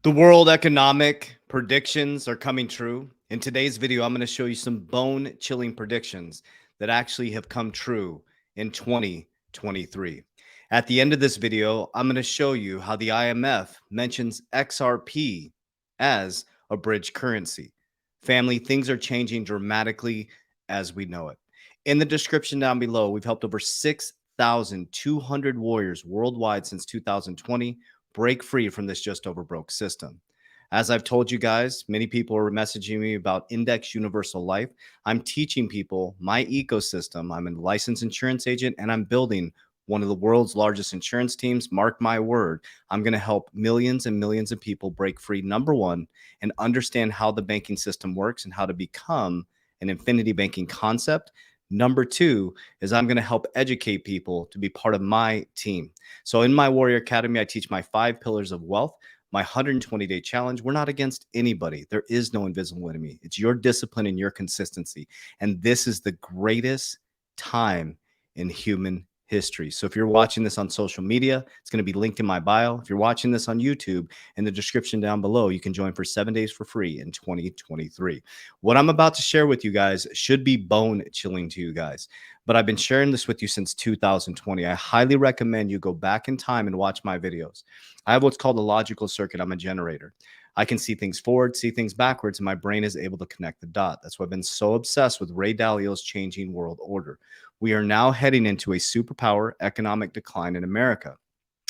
The world economic predictions are coming true. In today's video, I'm going to show you some bone-chilling predictions that actually have come true in 2023. At the end of this video, I'm going to show you how the IMF mentions XRP as a bridge currency. Family, things are changing dramatically as we know it. In the description down below, we've helped over 6,200 warriors worldwide since 2020 break free from this just over broke system. As I've told you guys, many people are messaging me about Index Universal Life. I'm teaching people my ecosystem. I'm a licensed insurance agent and I'm building one of the world's largest insurance teams. Mark my word, I'm going to help millions and millions of people break free, number one, and understand how the banking system works and how to become an infinity banking concept. Number two is I'm going to help educate people to be part of my team. So in my Warrior Academy, I teach my 5 pillars of wealth, my 120-day challenge. We're not against anybody. There is no invisible enemy. It's your discipline and your consistency. And this is the greatest time in human history. So if you're watching this on social media, it's going to be linked in my bio. If you're watching this on YouTube, in the description down below, you can join for 7 days for free in 2023. What I'm about to share with you guys should be bone chilling to you guys, but I've been sharing this with you since 2020. I highly recommend you go back in time and watch my videos. I have what's called a logical circuit. I'm a generator. I can see things forward, see things backwards, and my brain is able to connect the dot. That's why I've been so obsessed with Ray Dalio's changing world order. We are now heading into a superpower economic decline in America.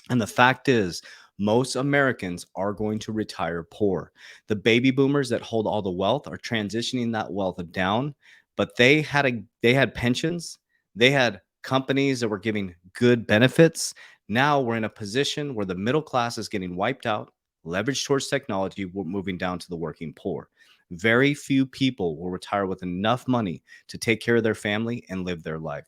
And the fact is, most Americans are going to retire poor. The baby boomers that hold all the wealth are transitioning that wealth down, but they had pensions, they had companies that were giving good benefits. Now we're in a position where the middle class is getting wiped out, leveraged towards technology, we're moving down to the working poor. Very few people will retire with enough money to take care of their family and live their life.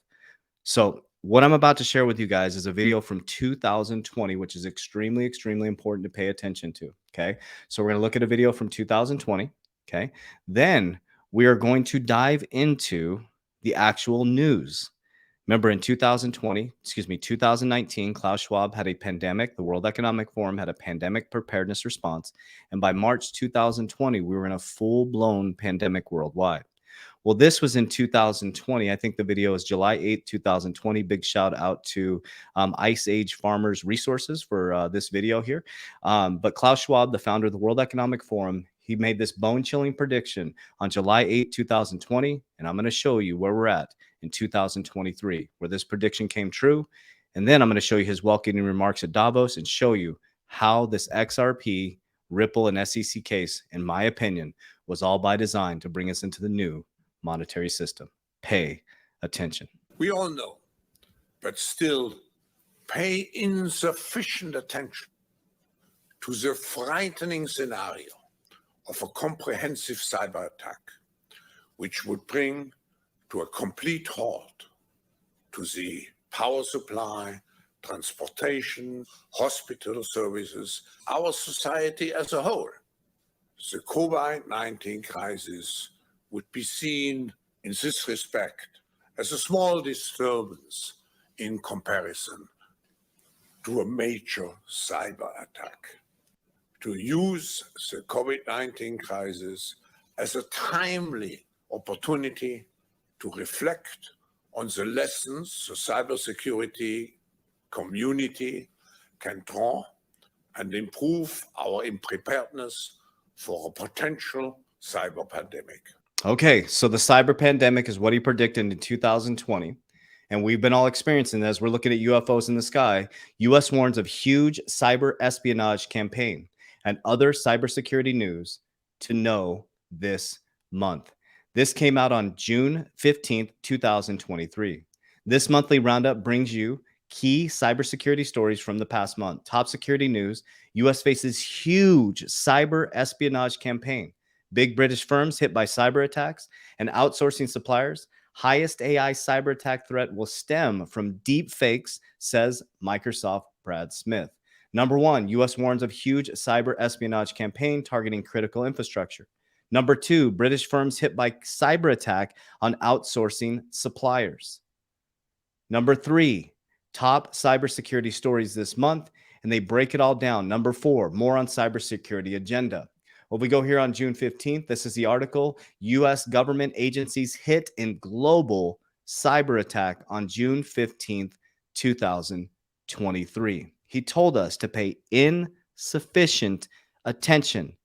So what I'm about to share with you guys is a video from 2020, which is extremely, extremely important to pay attention to. Okay. So we're going to look at a video from 2020. Okay. Then we are going to dive into the actual news. Remember in 2019, Klaus Schwab had a pandemic. The World Economic Forum had a pandemic preparedness response. And by March 2020, we were in a full-blown pandemic worldwide. Well, this was in 2020. I think the video is July 8th, 2020. Big shout out to Ice Age Farmers Resources for this video here. But Klaus Schwab, the founder of the World Economic Forum, he made this bone-chilling prediction on July 8th, 2020. And I'm going to show you where we're at in 2023, where this prediction came true. And then I'm going to show you his welcoming remarks at Davos and show you how this XRP, Ripple, and SEC case, in my opinion, was all by design to bring us into the new monetary system. Pay attention. We all know, but still pay insufficient attention to the frightening scenario of a comprehensive cyber attack, which would bring to a complete halt to the power supply, transportation, hospital services, our society as a whole. The COVID-19 crisis would be seen in this respect as a small disturbance in comparison to a major cyber attack. To use the COVID-19 crisis as a timely opportunity to reflect on the lessons the cybersecurity community can draw and improve our preparedness for a potential cyber pandemic. Okay, so the cyber pandemic is what he predicted in 2020. And we've been all experiencing as we're looking at UFOs in the sky. US warns of huge cyber espionage campaign and other cybersecurity news to know this month. This came out on June 15th, 2023. This monthly roundup brings you key cybersecurity stories from the past month. Top security news: US faces huge cyber espionage campaign. Big British firms hit by cyber attacks and outsourcing suppliers. Highest AI cyber attack threat will stem from deep fakes, says Microsoft Brad Smith. Number one, US warns of huge cyber espionage campaign targeting critical infrastructure. Number two, British firms hit by cyber attack on outsourcing suppliers. Number three, top cybersecurity stories this month. and they break it all down. Number 4, more on cybersecurity agenda. Well, we go here on June 15th. This is the article. U.S. government agencies hit in global cyber attack on June 15th, 2023. He told us to pay insufficient attention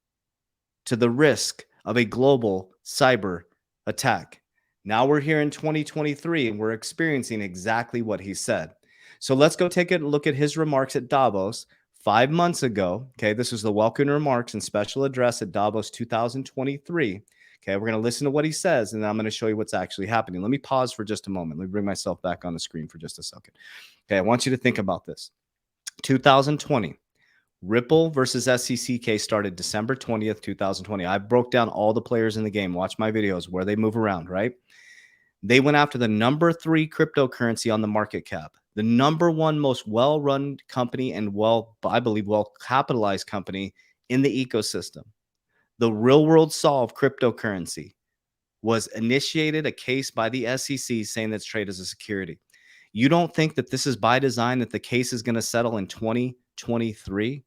to the risk of a global cyber attack. Now we're here in 2023 and we're experiencing exactly what he said. So let's go take a look at his remarks at Davos 5 months ago. Okay, this was the welcome remarks and special address at Davos 2023. Okay, we're going to listen to what he says, and then I'm going to show you what's actually happening. Let me pause for just a moment. Let me bring myself back on the screen for just a second. Okay, I want you to think about this. 2020, Ripple versus SEC case started December 20th, 2020. I broke down all the players in the game. Watch my videos where they move around, right? They went after the number 3 cryptocurrency on the market cap, the number 1 most well-run company and I believe well-capitalized company in the ecosystem. The real world solve cryptocurrency was initiated a case by the SEC saying that's traded as a security. You don't think that this is by design, that the case is going to settle in 2023?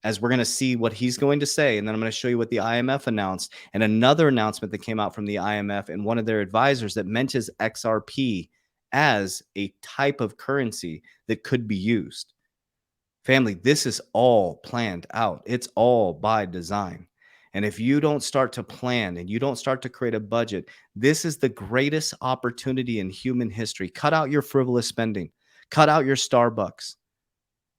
As we're going to see what he's going to say. And then I'm going to show you what the IMF announced and another announcement that came out from the IMF and one of their advisors that mentions XRP as a type of currency that could be used. Family, this is all planned out. It's all by design. And if you don't start to plan and you don't start to create a budget, this is the greatest opportunity in human history. Cut out your frivolous spending. Cut out your Starbucks.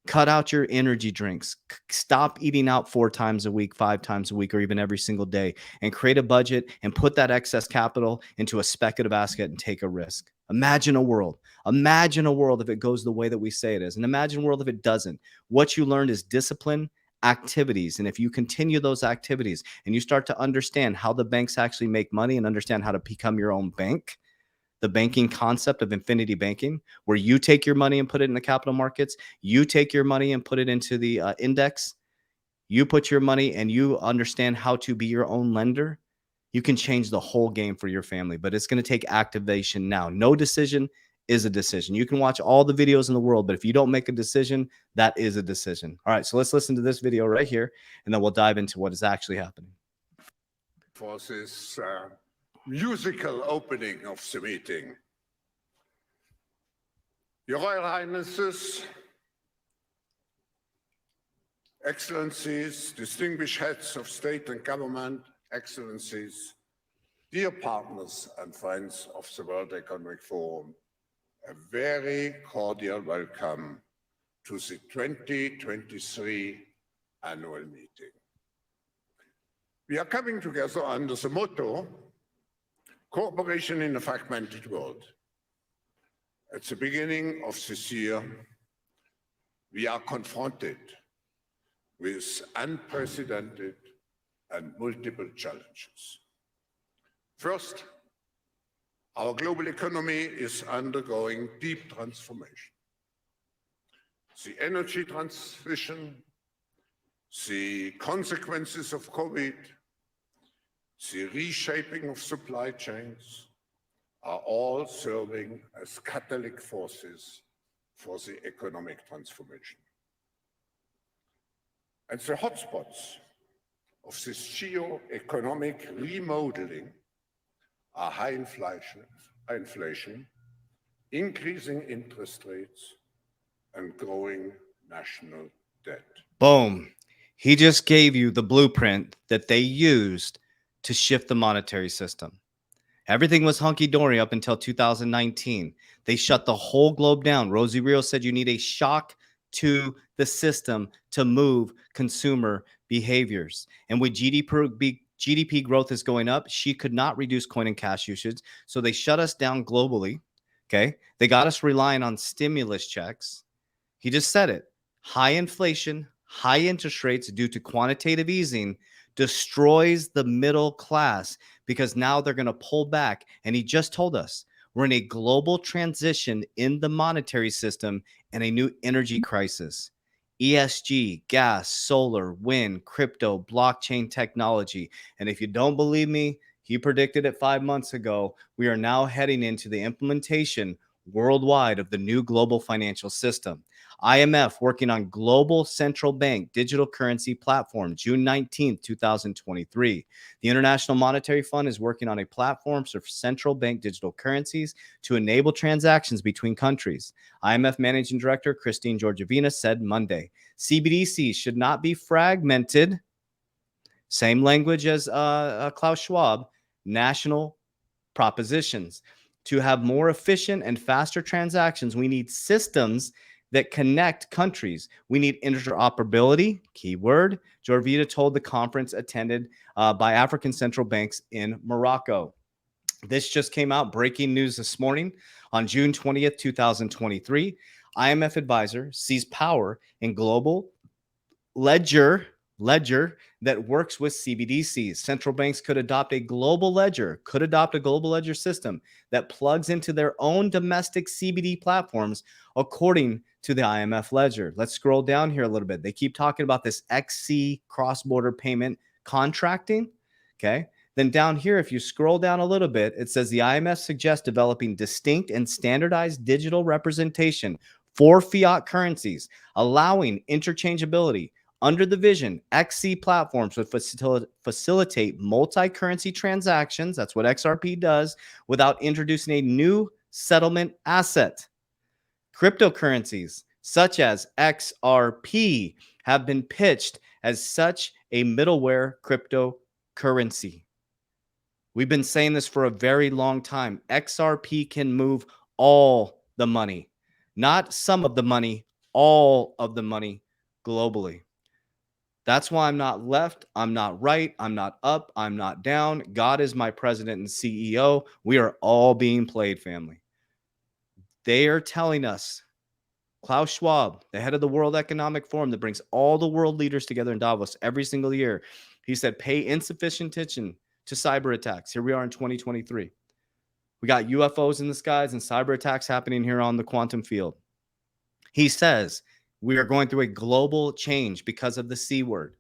Cut out your energy drinks. Stop eating out 4 times a week, 5 times a week, or even every single day, and create a budget and put that excess capital into a speculative basket and take a risk. Imagine a world. Imagine a world if it goes the way that we say it is. And imagine a world if it doesn't. What you learned is discipline, activities. And if you continue those activities and you start to understand how the banks actually make money and understand how to become your own bank, the banking concept of infinity banking, where you take your money and put it in the capital markets, you take your money and put it into the index, you put your money and you understand how to be your own lender, you can change the whole game for your family. But it's going to take activation now. No decision is a decision. You can watch all the videos in the world, but if you don't make a decision, that is a decision. All right, so let's listen to this video right here, and then we'll dive into what is actually happening. For this musical opening of the meeting. Your Royal Highnesses, Excellencies, distinguished heads of state and government, Excellencies, dear partners and friends of the World Economic Forum, a very cordial welcome to the 2023 annual meeting. We are coming together under the motto, Cooperation in a Fragmented World. At the beginning of this year, we are confronted with unprecedented and multiple challenges. First, our global economy is undergoing deep transformation. The energy transition, the consequences of COVID, the reshaping of supply chains are all serving as catalytic forces for the economic transformation. And the hotspots of this geo-economic remodeling are high inflation, increasing interest rates, and growing national debt. Boom. He just gave you the blueprint that they used to shift the monetary system. Everything was hunky-dory up until 2019. They shut the whole globe down. Rosie Rios said you need a shock to the system to move consumer behaviors. And with GDP growth is going up, she could not reduce coin and cash usage. So they shut us down globally. Okay. They got us relying on stimulus checks. He just said it. High inflation, high interest rates due to quantitative easing destroys the middle class because now they're going to pull back. And he just told us we're in a global transition in the monetary system and a new energy crisis. ESG, gas, solar, wind, crypto, blockchain technology. And if you don't believe me, he predicted it 5 months ago. We are now heading into the implementation worldwide of the new global financial system. IMF working on global central bank digital currency platform, June 19th, 2023. The International Monetary Fund is working on a platform for central bank digital currencies to enable transactions between countries. IMF Managing Director Christine Georgievina said Monday, CBDCs should not be fragmented, same language as Klaus Schwab, national propositions. To have more efficient and faster transactions, we need systems that connect countries. We need interoperability, keyword. Georgievina told the conference attended by African central banks in Morocco. This just came out, breaking news this morning on June 20th, 2023. IMF advisor sees power in global ledger that works with CBDCs. Central banks could adopt a global ledger system that plugs into their own domestic CBD platforms, according to the IMF ledger. Let's scroll down here a little bit. They keep talking about this XC cross-border payment contracting. Okay. Then down here, if you scroll down a little bit, it says the IMF suggests developing distinct and standardized digital representation for fiat currencies, allowing interchangeability. Under the vision, XC platforms would facilitate multi-currency transactions. That's what XRP does, without introducing a new settlement asset. Cryptocurrencies such as XRP have been pitched as such a middleware cryptocurrency. We've been saying this for a very long time. XRP can move all the money, not some of the money, all of the money globally. That's why I'm not left, I'm not right, I'm not up, I'm not down. God is my president and CEO. We are all being played, family. They are telling us, Klaus Schwab, the head of the World Economic Forum that brings all the world leaders together in Davos every single year, he said, pay insufficient attention to cyber attacks. Here we are in 2023. We got UFOs in the skies and cyber attacks happening here on the quantum field. He says, we are going through a global change because of the C word,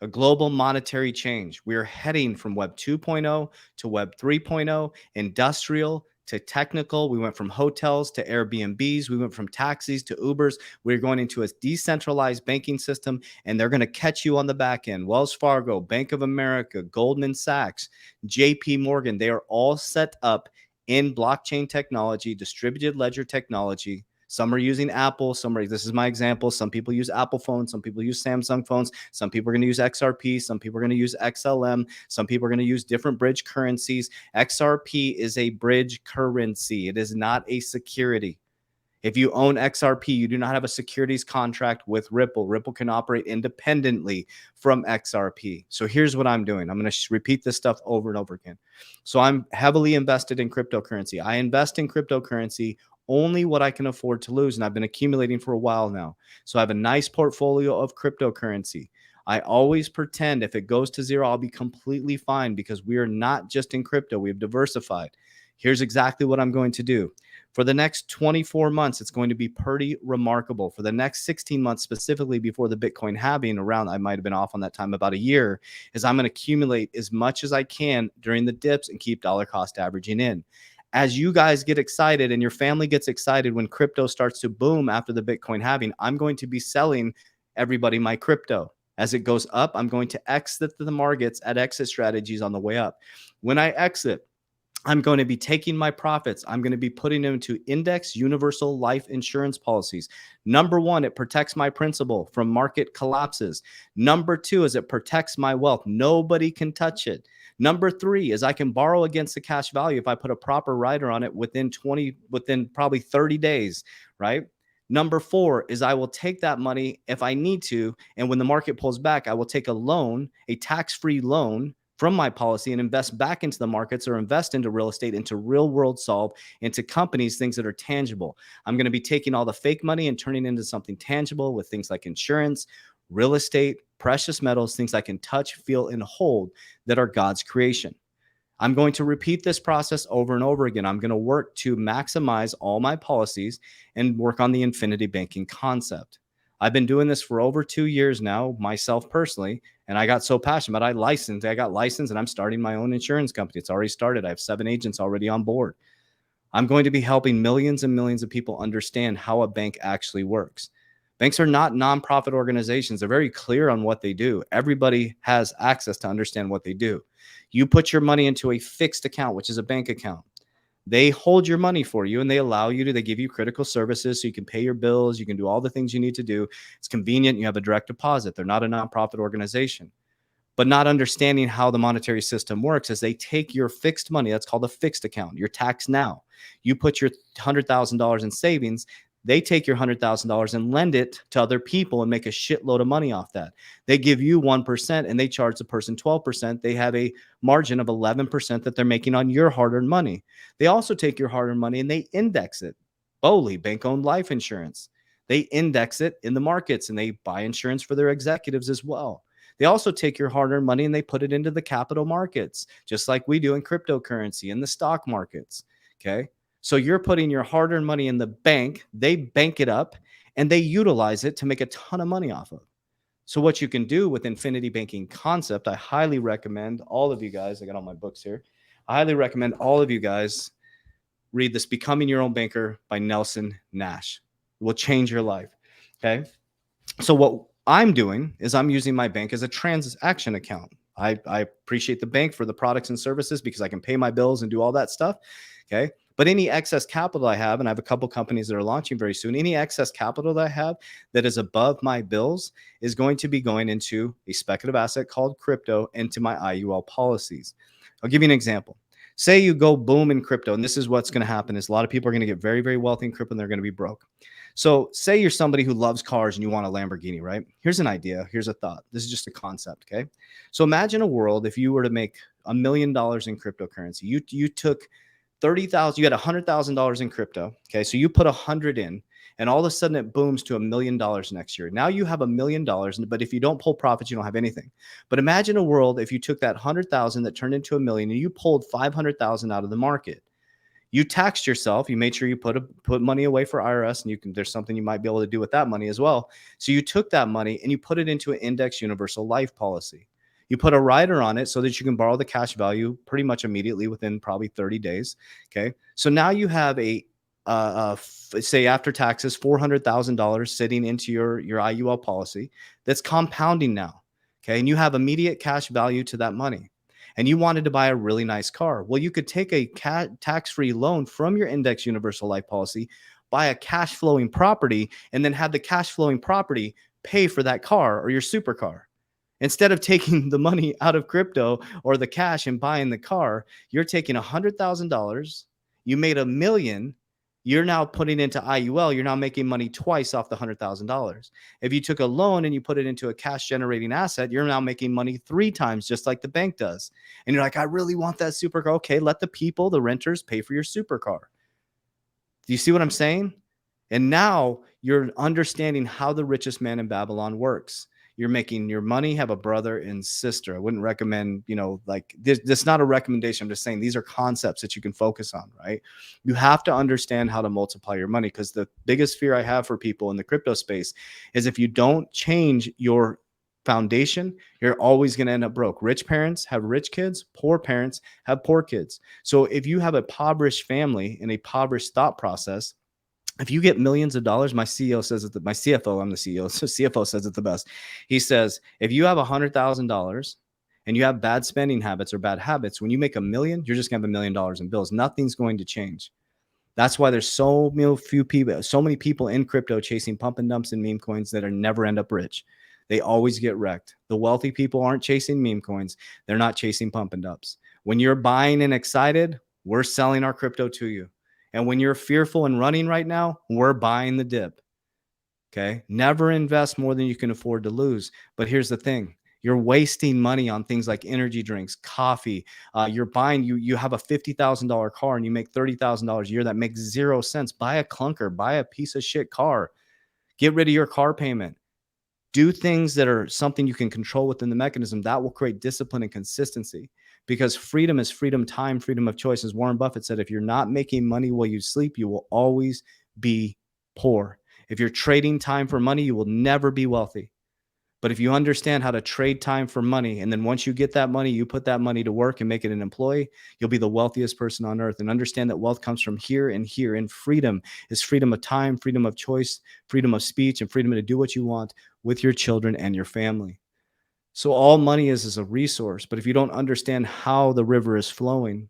a global monetary change. We are heading from Web 2.0 to Web 3.0, industrial to technical. We went from hotels to Airbnbs. We went from taxis to Ubers. We're going into a decentralized banking system, and they're going to catch you on the back end. Wells Fargo, Bank of America, Goldman Sachs, JP Morgan, they are all set up in blockchain technology, distributed ledger technology. Some are using Apple. This is my example. Some people use Apple phones. Some people use Samsung phones. Some people are going to use XRP. Some people are going to use XLM. Some people are going to use different bridge currencies. XRP is a bridge currency. It is not a security. If you own XRP, you do not have a securities contract with Ripple. Ripple can operate independently from XRP. So here's what I'm doing. I'm going to repeat this stuff over and over again. So I'm heavily invested in cryptocurrency. I invest in cryptocurrency only what I can afford to lose. And I've been accumulating for a while now. So I have a nice portfolio of cryptocurrency. I always pretend if it goes to zero, I'll be completely fine, because we are not just in crypto. We have diversified. Here's exactly what I'm going to do. For the next 24 months, it's going to be pretty remarkable. For the next 16 months, specifically before the Bitcoin halving around, I might have been off on that time, about a year, is I'm going to accumulate as much as I can during the dips and keep dollar cost averaging in. As you guys get excited and your family gets excited when crypto starts to boom after the Bitcoin halving, I'm going to be selling everybody my crypto. As it goes up, I'm going to exit the markets at exit strategies on the way up. When I exit, I'm going to be taking my profits. I'm going to be putting them into index universal life insurance policies. Number one, it protects my principal from market collapses. Number two is it protects my wealth. Nobody can touch it. Number three is I can borrow against the cash value if I put a proper rider on it within probably 30 days, right? Number four is I will take that money if I need to. And when the market pulls back, I will take a loan, a tax-free loan from my policy, and invest back into the markets, or invest into real estate, into real world solve, into companies, things that are tangible. I'm going to be taking all the fake money and turning it into something tangible with things like insurance, real estate, precious metals, things I can touch, feel, and hold that are God's creation. I'm going to repeat this process over and over again. I'm going to work to maximize all my policies and work on the infinity banking concept. I've been doing this for over 2 years now, myself personally, and I got so passionate. But I got licensed, and I'm starting my own insurance company. It's already started. I have 7 agents already on board. I'm going to be helping millions and millions of people understand how a bank actually works. Banks are not nonprofit organizations. They're very clear on what they do. Everybody has access to understand what they do. You put your money into a fixed account, which is a bank account. They hold your money for you and they allow you to, they give you critical services so you can pay your bills. You can do all the things you need to do. It's convenient. You have a direct deposit. They're not a nonprofit organization. But not understanding how the monetary system works is they take your fixed money. That's called a fixed account. Your tax now. You put your $100,000 in savings. They take your $100,000 and lend it to other people and make a shitload of money off that. They give you 1% and they charge the person 12%. They have a margin of 11% that they're making on your hard-earned money. They also take your hard-earned money and they index it. BOLI, bank-owned life insurance. They index it in the markets and they buy insurance for their executives as well. They also take your hard-earned money and they put it into the capital markets, just like we do in cryptocurrency and the stock markets. Okay. So you're putting your hard-earned money in the bank, they bank it up and they utilize it to make a ton of money off of. So what you can do with infinity banking concept, I highly recommend all of you guys, I got all my books here. I highly recommend all of you guys read this Becoming Your Own Banker by Nelson Nash. It will change your life. Okay. So what I'm doing is I'm using my bank as a transaction account. I appreciate the bank for the products and services because I can pay my bills and do all that stuff. Okay. But any excess capital I have, and I have a couple companies that are launching very soon, any excess capital that I have that is above my bills is going to be going into a speculative asset called crypto into my IUL policies. I'll give you an example. Say you go boom in crypto, and this is what's going to happen is a lot of people are going to get very, very wealthy in crypto and they're going to be broke. So say you're somebody who loves cars and you want a Lamborghini, right? Here's an idea. Here's a thought. This is just a concept. Okay. So imagine a world if you were to make $1 million in cryptocurrency. You took 30,000, you had $100,000 in crypto. Okay. So you put 100 in and all of a sudden it booms to $1 million next year. Now you have $1 million, but if you don't pull profits, you don't have anything. But imagine a world if you took that 100,000 that turned into $1 million and you pulled 500,000 out of the market. You taxed yourself. You made sure you put money away for IRS, and there's something you might be able to do with that money as well. So you took that money and you put it into an index universal life policy. You put a rider on it so that you can borrow the cash value pretty much immediately within probably 30 days. Okay. So now you have say after taxes, $400,000 sitting into your IUL policy that's compounding now. Okay. And you have immediate cash value to that money. And you wanted to buy a really nice car. Well, you could take a tax-free loan from your index universal life policy, buy a cash flowing property, and then have the cash flowing property pay for that car or your supercar. Instead of taking the money out of crypto or the cash and buying the car, you're taking $100,000. You made $1 million. You're now putting into IUL. You're now making money twice off the $100,000. If you took a loan and you put it into a cash generating asset, you're now making money 3 times, just like the bank does. And you're like, I really want that supercar. Okay, let the people, the renters, pay for your supercar. Do you see what I'm saying? And now you're understanding how the richest man in Babylon works. You're making your money have a brother and sister. I wouldn't recommend, like this is not a recommendation. I'm just saying these are concepts that you can focus on, right? You have to understand how to multiply your money, because the biggest fear I have for people in the crypto space is if you don't change your foundation, you're always going to end up broke. Rich parents have rich kids, poor parents have poor kids. So if you have a impoverished family and a impoverished thought process, if you get millions of dollars, my CEO says it, my CFO, I'm the CEO, so CFO says it the best. He says, if you have $100,000 and you have bad spending habits or bad habits, when you make $1 million, you're just gonna have $1 million in bills. Nothing's going to change. That's why there's so many people in crypto chasing pump and dumps and meme coins that are never end up rich. They always get wrecked. The wealthy people aren't chasing meme coins. They're not chasing pump and dumps. When you're buying and excited, we're selling our crypto to you. And when you're fearful and running right now, we're buying the dip. Okay. Never invest more than you can afford to lose. But here's the thing. You're wasting money on things like energy drinks, coffee. You're buying, you have a $50,000 car and you make $30,000 a year. That makes 0 sense. Buy a clunker, buy a piece of shit car. Get rid of your car payment. Do things that are something you can control within the mechanism. That will create discipline and consistency, because freedom is freedom, time, freedom of choice. As Warren Buffett said, if you're not making money while you sleep, you will always be poor. If you're trading time for money, you will never be wealthy. But if you understand how to trade time for money, and then once you get that money, you put that money to work and make it an employee, you'll be the wealthiest person on earth. And understand that wealth comes from here and here. And freedom is freedom of time, freedom of choice, freedom of speech, and freedom to do what you want with your children and your family. So all money is a resource. But if you don't understand how the river is flowing,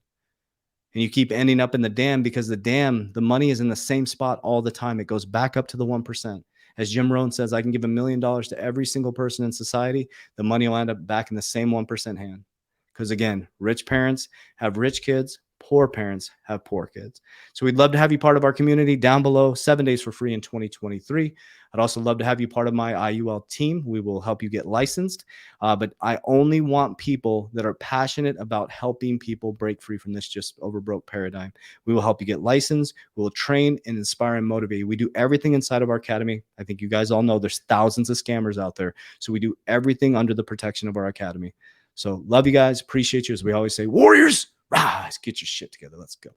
and you keep ending up in the dam, because the money is in the same spot all the time. It goes back up to the 1%. As Jim Rohn says, I can give $1 million to every single person in society. The money will end up back in the same 1% hand. Because again, rich parents have rich kids, poor parents have poor kids. So we'd love to have you part of our community. Down below, 7 days for free in 2023. I'd also love to have you part of my IUL team. We will help you get licensed. But I only want people that are passionate about helping people break free from this just over broke paradigm. We will help you get licensed. We will train and inspire and motivate you. We do everything inside of our academy. I think you guys all know there's thousands of scammers out there. So we do everything under the protection of our academy. So love you guys. Appreciate you. As we always say, warriors, rise, get your shit together. Let's go.